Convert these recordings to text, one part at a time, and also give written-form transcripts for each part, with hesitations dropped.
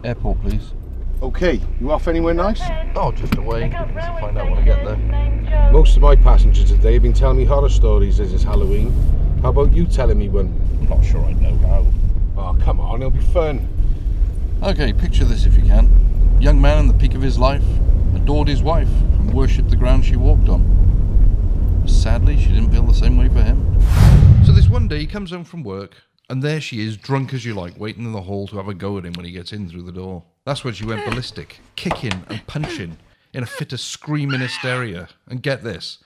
Airport, please. Okay, you off anywhere nice? Oh, just away. I'll find out when I get there. Most of my passengers today have been telling me horror stories as it's Halloween. How about you telling me one? I'm not sure I know how. Oh, come on, it'll be fun. Okay, picture this if you can. Young man in the peak of his life adored his wife and worshipped the ground she walked on. Sadly, she didn't feel the same way for him. So this one day he comes home from work, and there she is, drunk as you like, waiting in the hall to have a go at him when he gets in through the door. That's when she went ballistic, kicking and punching in a fit of screaming hysteria. And get this,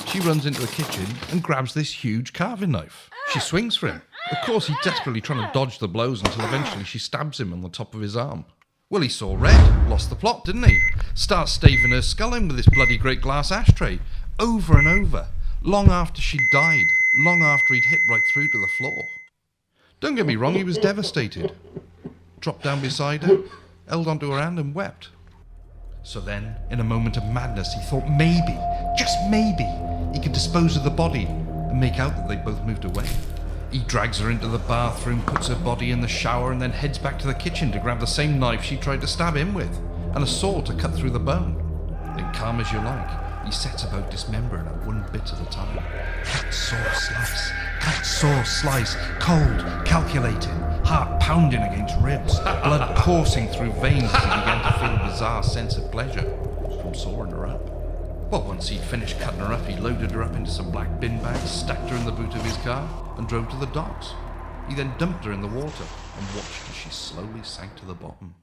she runs into the kitchen and grabs this huge carving knife. She swings for him. Of course, he's desperately trying to dodge the blows until eventually she stabs him on the top of his arm. Well, he saw red, lost the plot, didn't he? Starts staving her skull in with this bloody great glass ashtray, over and over, long after she died, long after he'd hit right through to the floor. Don't get me wrong, he was devastated. Dropped down beside her, held onto her hand and wept. So then, in a moment of madness, he thought maybe, just maybe, he could dispose of the body and make out that they both moved away. He drags her into the bathroom, puts her body in the shower, and then heads back to the kitchen to grab the same knife she tried to stab him with, and a saw to cut through the bone. Then, calm as you like, he sets about dismembering her one bit at a time. Cut, saw, slice. Cut, saw, slice. Cold, calculating, heart pounding against ribs, blood coursing through veins as he began to feel a bizarre sense of pleasure from sawing her up. Well, once he'd finished cutting her up, he loaded her up into some black bin bags, stacked her in the boot of his car, and drove to the docks. He then dumped her in the water and watched as she slowly sank to the bottom.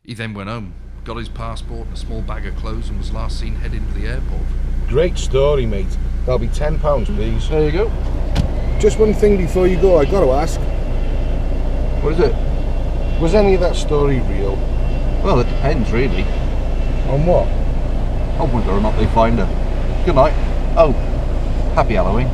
He then went home, got his passport and a small bag of clothes, and was last seen heading to the airport. Great story, mate. That'll be £10, please. There you go. Just one thing before you go, I got to ask. What is it? Was any of that story real? Well, it depends, really. On what? On whether or not they find her. Good night. Oh, happy Halloween.